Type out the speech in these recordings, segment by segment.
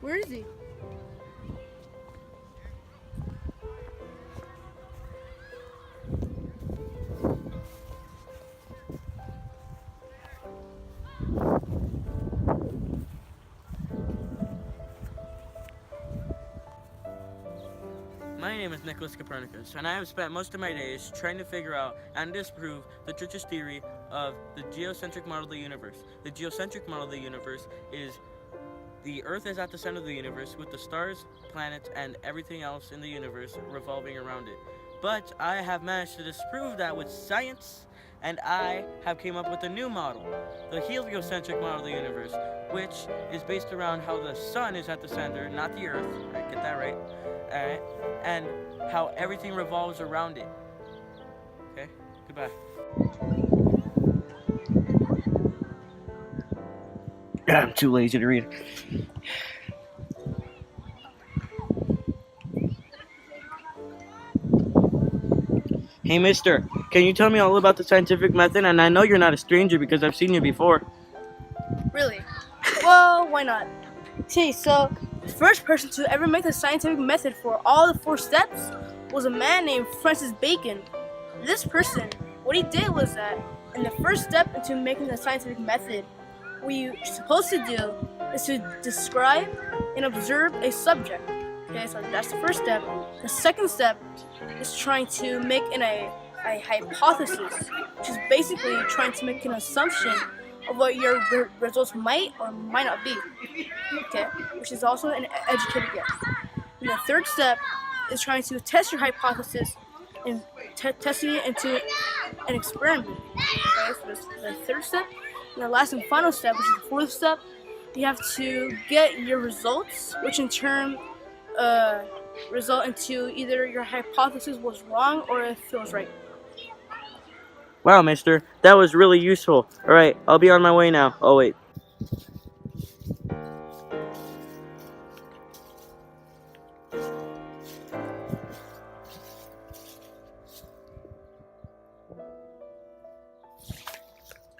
Where is he? My name is Nicholas Copernicus, and I have spent most of my days trying to figure out and disprove the Church's theory of the geocentric model of the universe. The geocentric model of the universe is the Earth is at the center of the universe, with the stars, planets, and everything else in the universe revolving around it. But I have managed to disprove that with science, and I have came up with a new model, the heliocentric model of the universe, which is based around how the sun is at the center, not the Earth. Right, get that right. Alright, and how everything revolves around it. Okay, goodbye. I'm too lazy to read. Hey, mister, can you tell me all about the scientific method? And I know you're not a stranger because I've seen you before. Really? Well, why not? See, so the first person to ever make the scientific method for all the 4 steps was a man named Francis Bacon. This person, what he did was that in the first step into making the scientific method, what you're supposed to do is to describe and observe a subject. Okay, so that's the first step. The second step is trying to make a hypothesis, which is basically trying to make an assumption of what your results might or might not be. Okay, which is also an educated guess. And the third step is trying to test your hypothesis and testing it into an experiment. Okay, so this is the third step. And the last and final step, which is the fourth step, you have to get your results, which in turn result into either your hypothesis was wrong or it feels right. Wow, mister, that was really useful. Alright, I'll be on my way now. Oh, wait.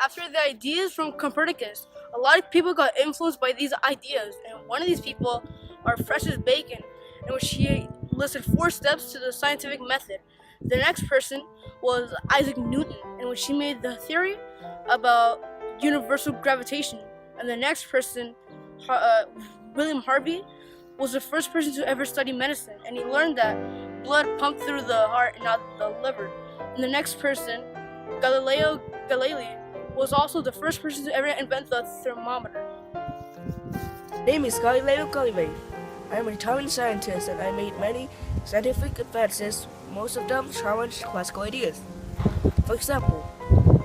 After the ideas from Copernicus, a lot of people got influenced by these ideas, and one of these people are Francis Bacon, in which he listed 4 steps to the scientific method. The next person was Isaac Newton, in which he made the theory about universal gravitation. And the next person, William Harvey, was the first person to ever study medicine, and he learned that blood pumped through the heart and not the liver. And the next person, Galileo Galilei, was also the first person to ever invent the thermometer. My name is Galileo Galilei. I am an Italian scientist and I made many scientific advances. Most of them challenged classical ideas. For example,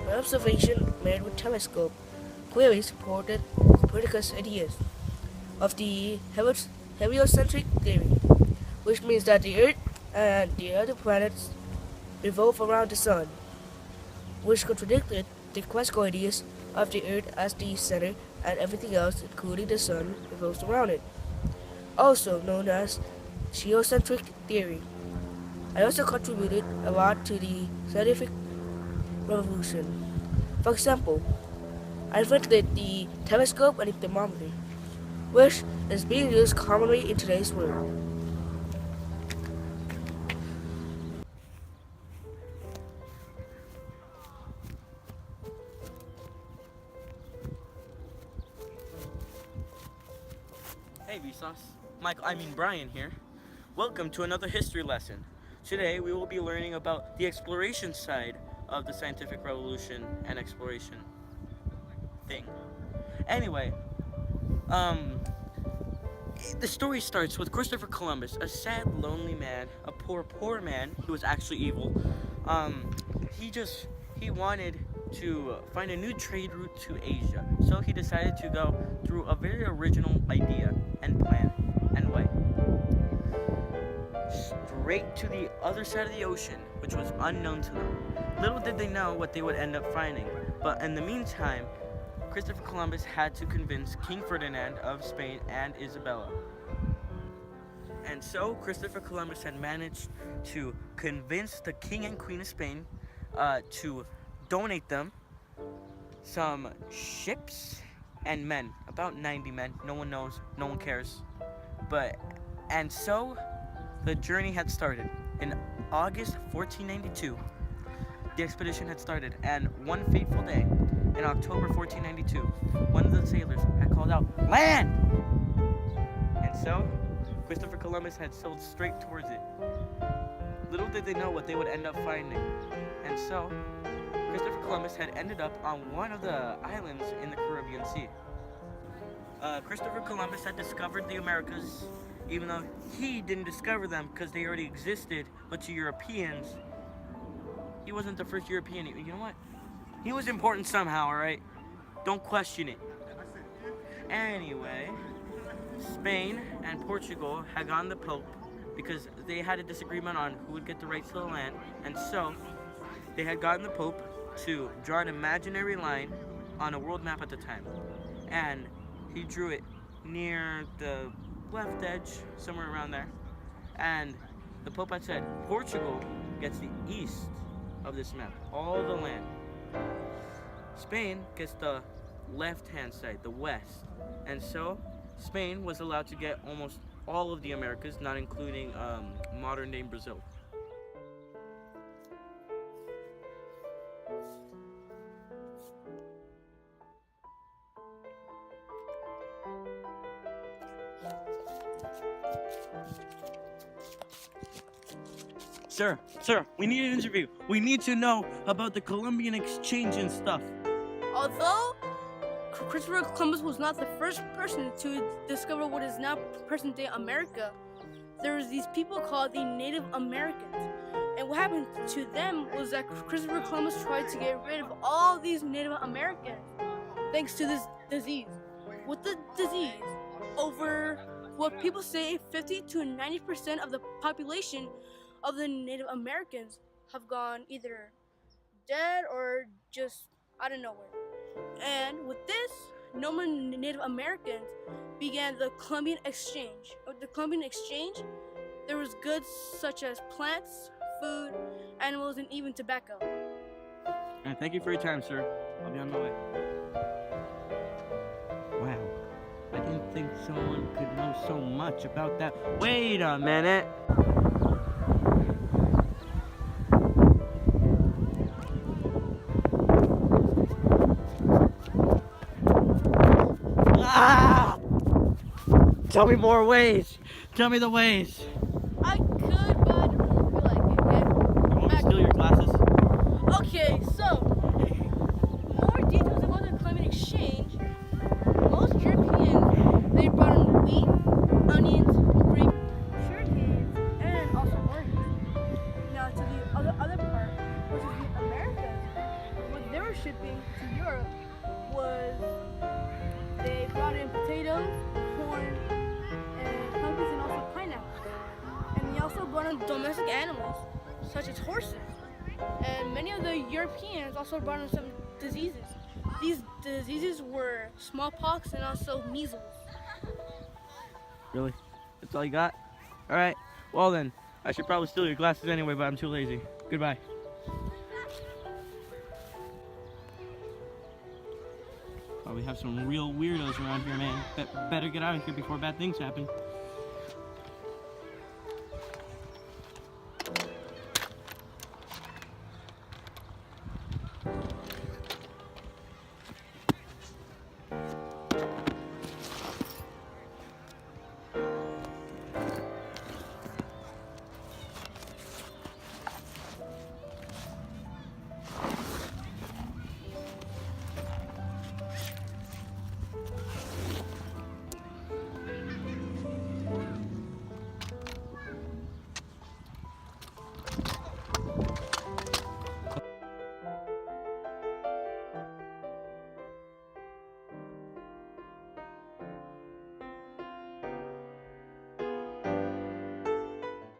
my observation made with telescope clearly supported Copernicus' ideas of the heliocentric theory, which means that the Earth and the other planets revolve around the Sun, which contradicted the classical ideas of the Earth as the center and everything else, including the Sun, revolves around it, also known as geocentric theory. I also contributed a lot to the scientific revolution. For example, I invented the telescope and the thermometer, which is being used commonly in today's world. Hey, Vsauce. Brian here. Welcome to another history lesson. Today we will be learning about the exploration side of the scientific revolution and exploration thing. Anyway, um, the story starts with Christopher Columbus, a sad, lonely man, a poor man. He was actually evil. Um, he wanted to find a new trade route to Asia, so he decided to go through a very original idea and plan and way. Straight to the other side of the ocean, which was unknown to them. Little did they know what they would end up finding, but in the meantime, Christopher Columbus had to convince King Ferdinand of Spain and Isabella. And so Christopher Columbus had managed to convince the King and Queen of Spain to donate them some ships and men, about 90 men. No one knows, no one cares. And so the journey had started. In August 1492, the expedition had started, and one fateful day, in October 1492, one of the sailors had called out, "Land!" And so, Christopher Columbus had sailed straight towards it. Little did they know what they would end up finding. And so, Christopher Columbus had ended up on one of the islands in the Caribbean Sea. Christopher Columbus had discovered the Americas, even though he didn't discover them because they already existed, but to Europeans, he wasn't the first European. You know what? He was important somehow, alright? Don't question it. Anyway, Spain and Portugal had gotten the Pope because they had a disagreement on who would get the rights to the land, and so they had gotten the Pope to draw an imaginary line on a world map at the time. And he drew it near the left edge, somewhere around there. And the Pope had said, Portugal gets the east of this map, all the land. Spain gets the left-hand side, the west. And so Spain was allowed to get almost all of the Americas, not including modern-day Brazil. Sir, we need an interview. We need to know about the Columbian exchange and stuff. Although Christopher Columbus was not the first person to discover what is now present-day America, there was these people called the Native Americans. And what happened to them was that Christopher Columbus tried to get rid of all these Native Americans thanks to this disease. With the disease, over what people say 50 to 90% of the population of the Native Americans have gone either dead or just out of nowhere. And with this, no more Native Americans began the Columbian Exchange. With the Columbian Exchange, there was goods such as plants, food, animals, and even tobacco. And thank you for your time, sir. I'll be on my way. Wow, I didn't think someone could know so much about that. Wait a minute. Ah! Tell me more ways. Tell me the ways. I could, but I don't feel like it, okay? You want me to steal your glasses? Okay, so, more details about the Columbian Exchange. Most Europeans, they brought in wheat, onions, grape, sugarcane, and also oranges. Now to the other part, which is the Americas, what they were shipping to Europe was they brought in potatoes, corn, and pumpkins, and also pineapples. And they also brought in domestic animals, such as horses. And many of the Europeans also brought in some diseases. These diseases were smallpox and also measles. Really? That's all you got? Alright, well then, I should probably steal your glasses anyway, but I'm too lazy. Goodbye. Oh, we have some real weirdos around here, man. Better get out of here before bad things happen.